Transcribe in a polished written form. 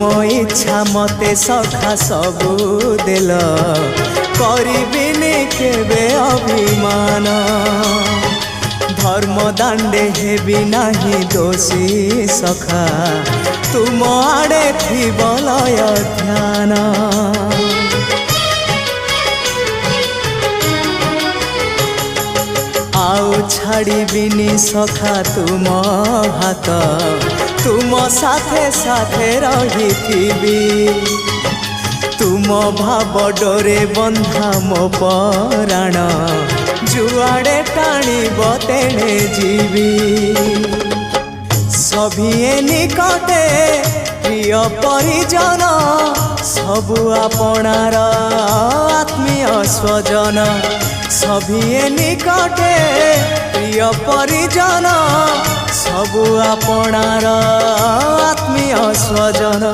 मो इच्छा मते सखा सबू देल करिबिनी केबे अभिमान धर्म दांडे हेबी नाही दोषी सखा तुम आड़े थी बलय ध्यान आउ छाड़िबिनी सखा तुम हाथ तुम साथे साथे रही तुम भाव डोरे बंधा मो पराण जुआड़े टाणीब तेणे जीवी सभिए निकटे प्रिय परिजन सबु आपणार आत्मीय स्वजन सभिए निकटे प्रिय परिजन सबु आपणार आत्मीय स्वजन।